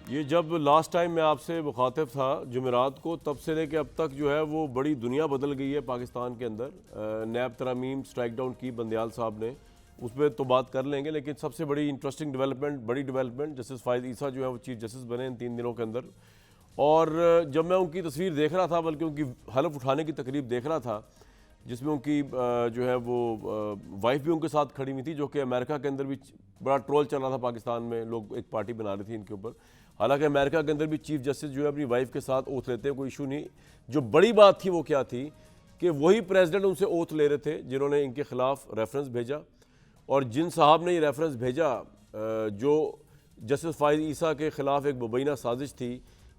ये जब last time मैं आपसे मुखातिब था जुमेरात को, तब से लेके अब तक जो है वो बड़ी दुनिया बदल गई है पाकिस्तान के अंदर। नैब तरामीम स्ट्राइक डाउन की बंदियाल साहब ने, उस पर तो बात कर लेंगे, लेकिन सबसे बड़ी इंटरेस्टिंग डेवलपमेंट, बड़ी डेवलपमेंट, जस्टिस फ़ाइज़ ईसा जो है वो चीफ जस्टिस बने इन 3 दिनों के अंदर। और जब मैं उनकी तस्वीर देख रहा था, बल्कि उनकी हलफ उठाने की तकरीब देख रहा था, जिसमें उनकी जो है वो वाइफ भी उनके साथ खड़ी हुई थी, जो कि अमेरिका के अंदर भी बड़ा ट्रोल चल रहा था पाकिस्तान में, लोग एक पार्टी बना रही थी इनके ऊपर। हालांकि अमेरिका के अंदर भी चीफ जस्टिस जो है अपनी वाइफ के साथ ओथ लेते हैं, कोई इशू नहीं। जो बड़ी बात थी वो क्या थी कि वही प्रेसिडेंट उनसे ओथ ले रहे थे जिन्होंने इनके खिलाफ रेफरेंस भेजा, और जिन साहब ने ये रेफरेंस भेजा, जो जस्टिस फ़ाइज़ ईसा के ख़िलाफ़ एक मुबैना साजिश थी,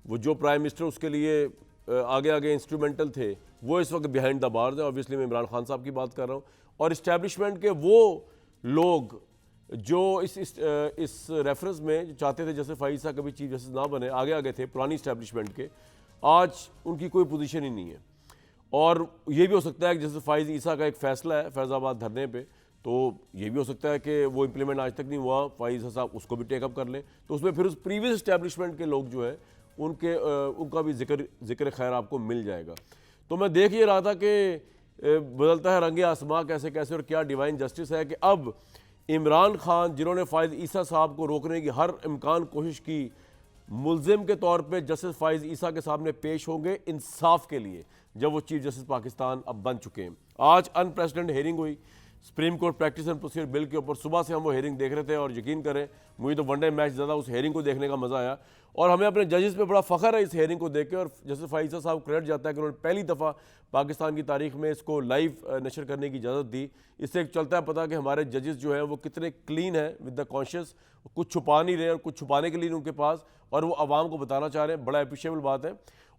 वो जो प्राइम मिनिस्टर उसके लिए आगे आगे इंस्ट्रूमेंटल थे, वो इस वक्त बिहाइंड द बार्स है। ऑब्वियसली मैं इमरान खान साहब की बात कर रहा हूँ, और इस्टेब्लिशमेंट के वो लोग जो इस रेफरेंस में जो चाहते थे जैसे फ़ाइज़ ईसा कभी चीफ जस्टिस ना बने, आगे आगे थे पुरानी इस्टेब्लिशमेंट के, आज उनकी कोई पोजीशन ही नहीं है। और ये भी हो सकता है कि जैसे फ़ाइज़ ईसा का एक फ़ैसला है फैज़ाबाद धरने पे, तो ये भी हो सकता है कि वो इम्प्लीमेंट आज तक नहीं हुआ, फ़ाइज़ साहब उसको भी टेकअप कर लें, तो उसमें फिर उस प्रीवियस इस्टेब्लिशमेंट के लोग जो है उनका भी जिक्र खैर आपको मिल जाएगा। तो मैं देख ये रहा था कि बदलता है रंगे आसमां कैसे कैसे, और क्या डिवाइन जस्टिस है कि अब इमरान खान, जिन्होंने फ़ाइज़ ईसा साहब को रोकने की हर इम्कान कोशिश की, मुलजिम के तौर पे जस्टिस फ़ाइज़ ईसा के सामने पेश होंगे इंसाफ के लिए, जब वो चीफ जस्टिस पाकिस्तान अब बन चुके हैं। आज अनप्रेसिडेंट हेयरिंग हुई supreme court practice and procedure bill के ऊपर। सुबह से हम वो हेयरिंग देख रहे थे, और यकीन करें मुझे तो वनडे मैच ज़्यादा उस हेयरिंग को देखने का मज़ा आया, और हमें अपने जजेस पे बड़ा फ़ख्र है इस हेयरिंग को देख के। और जस्टिस फ़ाइज़ ईसा साहब क्रेडिट जाता है कि उन्होंने पहली दफ़ा पाकिस्तान की तारीख में इसको लाइव नशर करने की इजाज़त दी। इससे एक चलता है पता कि हमारे जजेस जो हैं वो कितने क्लीन हैं विद द कॉन्शियस, कुछ छुपा नहीं रहे और कुछ छुपाने के लिए उनके पास, और वो आवाम को बताना चाह रहे हैं। बड़ा अप्रिशिएबल बात है।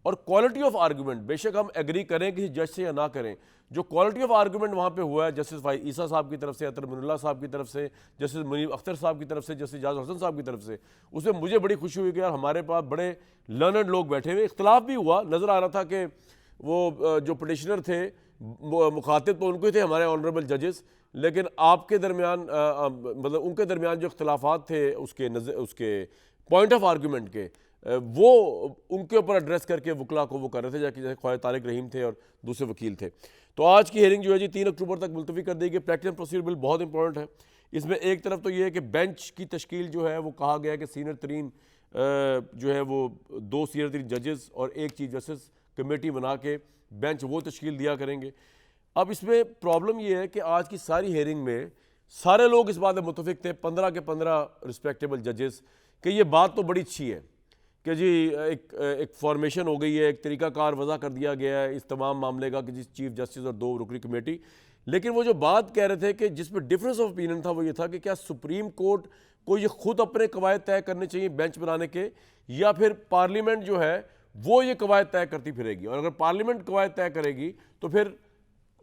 और क्वालिटी ऑफ आर्गूमेंट, बेशक हम एग्री करें किसी जज से या ना करें, जो क्वालिटी ऑफ आर्गूमेंट वहाँ पे हुआ है जस्टिस फ़ाइज़ ईसा साहब की तरफ से, अतर मिनुल्लाह साहब की तरफ से, जस्टिस मुनीब अख्तर साहब की तरफ से, जस्टिस इजाज़ हसन साहब की तरफ से, उसमें मुझे बड़ी खुशी हुई कि यार हमारे पास बड़े लर्नड लोग बैठे हुए। इख्तलाफ भी हुआ, नज़र आ रहा था कि वो जो पटिशनर थे मुखातिब तो उनको ही थे, हमारे ऑनरेबल जजेस, लेकिन आपके दरमियान मतलब उनके दरमियान जो इख्तलाफात थे उसके पॉइंट ऑफ आर्गूमेंट के, वो उनके ऊपर एड्रेस करके वकला को वो कर रहे थे, जैसे ख्वाजा तारिक रहीम थे और दूसरे वकील थे। तो आज की हेयरिंग जो है जी 3 अक्टूबर तक मुलतवी कर दी गई। प्रैक्टिस एंड प्रोसीजर बिल बहुत इंपॉर्टेंट है। इसमें एक तरफ तो ये है कि बेंच की तश्कील जो है वो कहा गया है कि सीनियर तरीन जो है वो 2 सीनियर तरीन जजेस और 1 चीफ जस्टिस कमेटी बना के बेंच वो तश्कील दिया करेंगे। अब इसमें प्रॉब्लम ये है कि आज की सारी हेयरिंग में सारे लोग इस बात में मुतफिक थे, 15 के 15 रिस्पेक्टेबल जजेस, कि ये बात तो बड़ी अच्छी है कि जी एक फॉर्मेशन हो गई है, एक तरीकाकार वज़ा कर दिया गया है इस तमाम मामले का कि जिस चीफ जस्टिस और 2 रुकनी कमेटी। लेकिन वो जो बात कह रहे थे कि जिसमें डिफरेंस ऑफ ओपिनियन था वो ये था कि क्या सुप्रीम कोर्ट को ये खुद अपने कवायद तय करने चाहिए बेंच बनाने के, या फिर पार्लियामेंट जो है वो ये कवायद तय करती फिरेगी। और अगर पार्लियामेंट कवायद तय करेगी तो फिर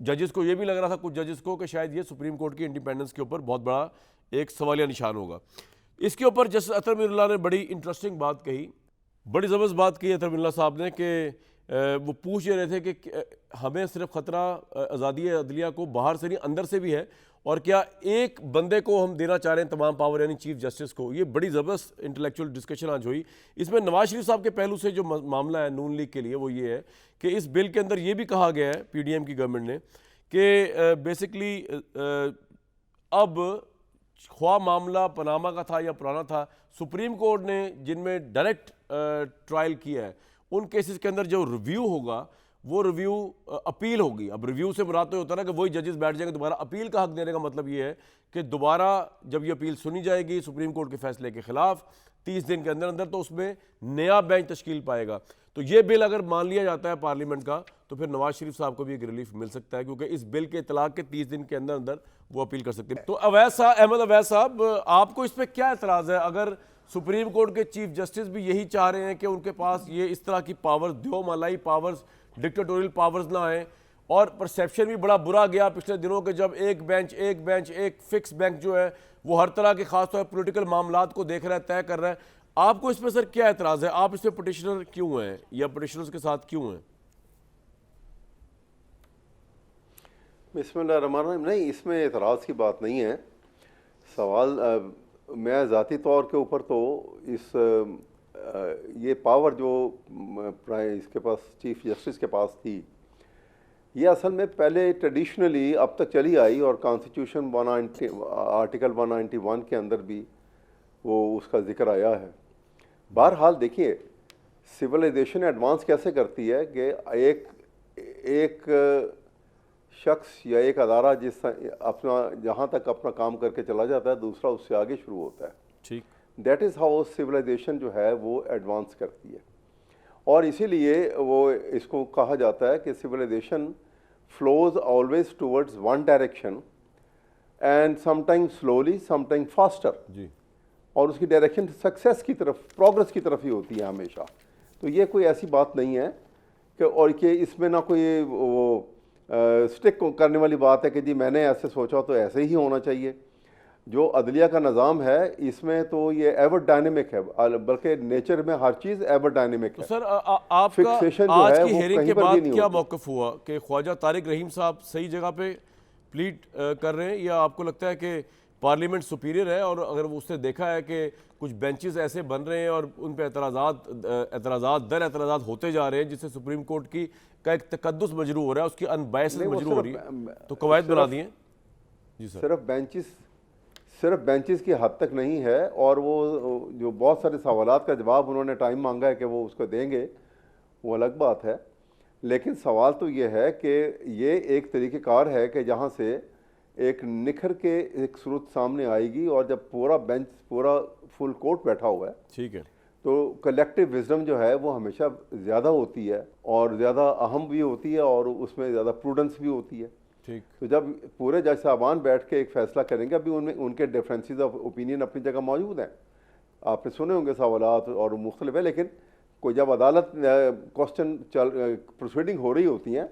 जजेस को ये भी लग रहा था, कुछ जजेस को, कि शायद ये सुप्रीम कोर्ट की इंडिपेंडेंस के ऊपर बहुत बड़ा एक सवालिया निशान होगा। इसके ऊपर जस्टिस अतर मिनुल्लाह ने बड़ी इंटरेस्टिंग बात कही, बड़ी ज़बरदस्त बात की अतर मिनुल्लाह साहब ने, कि वो पूछ ये रहे थे कि हमें सिर्फ ख़तरा आज़ादी अदलिया को बाहर से नहीं अंदर से भी है, और क्या एक बंदे को हम देना चाह रहे हैं तमाम पावर, यानी चीफ जस्टिस को। ये बड़ी ज़बरदस्त इंटेलेक्चुअल डिस्कशन आज हुई। इसमें नवाज शरीफ साहब के पहलू से जो मामला है नून लीग के लिए वो ये है कि इस बिल के अंदर ये भी कहा गया है PDM की गवर्नमेंट ने कि बेसिकली अब ख्वाह मामला पनामा का था या पुराना था, सुप्रीम कोर्ट ने जिनमें डायरेक्ट ट्रायल किया है उन केसेस के अंदर जो रिव्यू होगा वो रिव्यू अपील होगी। अब रिव्यू से मुराद तो होता है ना कि वही जजेस बैठ जाएंगे दोबारा अपील का हक देने का मतलब ये है कि दोबारा जब ये अपील सुनी जाएगी सुप्रीम कोर्ट के फैसले के खिलाफ 30 दिन के अंदर अंदर, तो उसमें नया बेंच तश्कील पाएगा। तो ये बिल अगर मान लिया जाता है पार्लियामेंट का, तो फिर नवाज शरीफ साहब को भी एक रिलीफ मिल सकता है, क्योंकि इस बिल के इतलाक के 30 दिन के अंदर अंदर वो अपील कर सकते हैं। तो अहमद अवैस साहब, आपको इस पर क्या एतराज़ है? अगर सुप्रीम कोर्ट के चीफ जस्टिस भी यही चाह रहे हैं कि उनके पास ये इस तरह की पावर्स, दो मलाई पावर्स, डिक्टेटोरियल पावर्स ना आए, और परसेप्शन भी बड़ा बुरा गया पिछले दिनों के जब एक बेंच एक फिक्स बेंच जो है वो हर तरह के खासतौर पर पोलिटिकल मामलात को देख रहा है, तय कर रहा है। आपको इसमें सर क्या एतराज़ है? आप इसमें पटिशनर क्यों हैं या पटिशनर्स के साथ क्यों हैं? बिस्मिल्लाहिर्रहमानिर्रहीम। नहीं, इसमें एतराज़ की बात नहीं है। सवाल मैं ज़ाती तौर के ऊपर तो इस ये पावर जो इसके पास चीफ जस्टिस के पास थी, ये असल में पहले ट्रेडिशनली अब तक चली आई और कॉन्स्टिट्यूशन 190 आर्टिकल 191 के अंदर भी वो उसका जिक्र आया है। बहरहाल देखिए, सिविलाइजेशन एडवांस कैसे करती है कि एक शख्स या एक अदारा जिस अपना जहाँ तक अपना काम करके चला जाता है, दूसरा उससे आगे शुरू होता है। ठीक, दैट इज़ हाउ सिविलाइजेशन जो है वो एडवांस करती है। और इसीलिए वो इसको कहा जाता है कि civilisation flows always towards one direction and sometimes slowly sometimes faster, जी, और उसकी डायरेक्शन सक्सेस की तरफ, प्रोग्रेस की तरफ ही होती है हमेशा। तो ये कोई ऐसी बात नहीं है कि और कि इसमें ना कोई वो स्टिक करने वाली बात है कि जी मैंने ऐसे सोचा तो ऐसे ही होना चाहिए। जो अदलिया का निज़ाम है इसमें तो ये एवर डायनेमिक है, बल्कि नेचर में हर चीज़ एवर डायनेमिक तो है। सर आपका Fixation जो आज है की वो हेयरिंग कहीं के पर भी बाद नहीं क्या होती। मौक़िफ़ हुआ कि ख्वाजा तारिक रहीम साहब सही जगह पे प्लीड कर रहे हैं, या आपको लगता है कि पार्लियामेंट सुपीरियर है और अगर उसने देखा है कि कुछ बेंचेस ऐसे बन रहे हैं और उन पर एतराज़ात होते जा रहे हैं जिससे सुप्रीम कोर्ट की का एक तकद्दुस मजरू हो रहा है, उसकी अनबायस्ड नहीं, वो मजरू हो रही है, सिर्फ- तो कवायद बना सिर्फ- दिए? जी सर। सिर्फ बेंचेस की हद तक नहीं है, और वो जो बहुत सारे सवालात का जवाब उन्होंने टाइम मांगा है कि वो उसको देंगे, वो अलग बात है। लेकिन सवाल तो ये है कि ये एक तरीक़ेकार है कि जहाँ से एक निखर के एक सूरत सामने आएगी, और जब पूरा बेंच, पूरा फुल कोर्ट बैठा हुआ है, ठीक है, तो कलेक्टिव विजडम जो है वो हमेशा ज़्यादा होती है और ज़्यादा अहम भी होती है, और उसमें ज़्यादा प्रूडेंस भी होती है। ठीक, तो जब पूरे जज साहबान बैठ के एक फ़ैसला करेंगे, अभी उनमें उनके डिफरेंसेस ऑफ ओपिनियन अपनी जगह मौजूद हैं, आपने सुने होंगे सवालात और मुख्तलिफ है, लेकिन कोई जब अदालत क्वेश्चन प्रोसीडिंग हो रही होती हैं,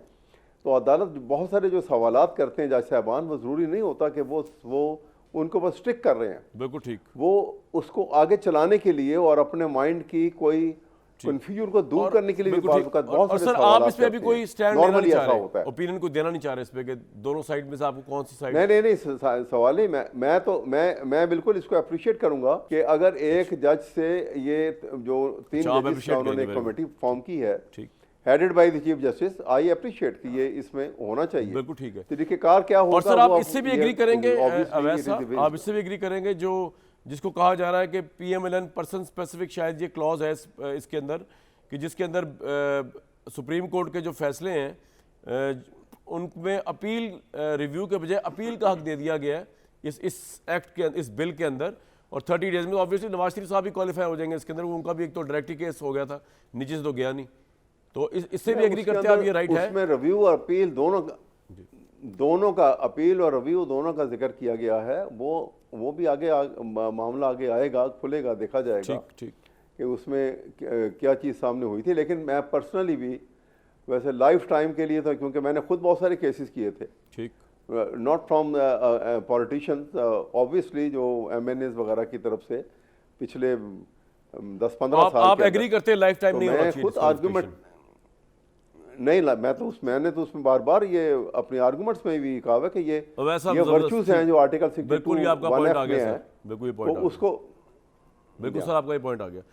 तो अदालत बहुत सारे जो सवालात करते हैं जज साहबान, वो ज़रूरी नहीं होता कि वो उनको बस स्टिक कर रहे हैं। बिल्कुल ठीक। वो उसको आगे चलाने के लिए और अपने माइंड की कोई कंफ्यूजन को दूर करने के लिए भी बिल्कुल ठीक। बहुत और सारे सर आप सवालात इस पे अभी करते कोई हैं। स्टैंड लेना नॉर्मली नहीं चाह ऐसा होता रहे, है। ओपिनियन को देना नहीं चाह रहे इस पे कि दोनों साइड में से आपको कौन सी साइड? नहीं, सवाल ही मैं बिल्कुल इसको अप्रिशिएट करूंगा कि अगर एक जज से ये जो 3 जजेस का उन्होंने कमेटी फॉर्म की है, ठीक, headed by the chief justice, I appreciate कि ये इसमें होना चाहिए। बिल्कुल ठीक है। तरीकेकार क्या होगा? और सर आप इससे भी एग्री करेंगे अवैध साहब, आप इससे भी एग्री करेंगे जो जिसको कहा जा रहा है कि PMLN पर्सन स्पेसिफिक शायद ये क्लॉज है इसके अंदर, कि जिसके अंदर सुप्रीम कोर्ट के जो फैसले हैं उनमें अपील रिव्यू के बजाय अपील का हक दे दिया गया है इस एक्ट के, इस बिल के अंदर, और 30 डेज में ऑब्वियसली नवाज शरीफ साहब भी क्वालिफाई हो जाएंगे इसके अंदर, उनका भी एक तो डायरेक्ट केस हो गया था, नीचे से तो गया नहीं, तो इससे भी एग्री करते हैं आप, ये राइट है? उसमें रिव्यू और अपील दोनों का अपील और रिव्यू दोनों का जिक्र किया गया है। वो भी आगे मामला आगे आएगा, खुलेगा, देखा जाएगा ठीक कि उसमें क्या चीज़ सामने हुई थी। लेकिन मैं पर्सनली भी वैसे लाइफ टाइम के लिए था, क्योंकि मैंने खुद बहुत सारे केसेस किए थे, ठीक, नॉट फ्रॉम पॉलिटिशियंस, ऑब्वियसली जो MNAs वगैरह की तरफ से पिछले 10-15 साल आप एग्री करते हैं लाइफ टाइम नहीं होना मैं चाहिए खुद आर्गूमेंट नहीं मैंने तो उसमें बार बार ये अपने आर्गूमेंट्स में भी कहा है कि ये वर्चूज हैं जो आर्टिकल 62 बिल्कुल ये आपका पॉइंट आ गया सर, बिल्कुल ये पॉइंट उसको बिल्कुल सर आपका ये पॉइंट आ गया।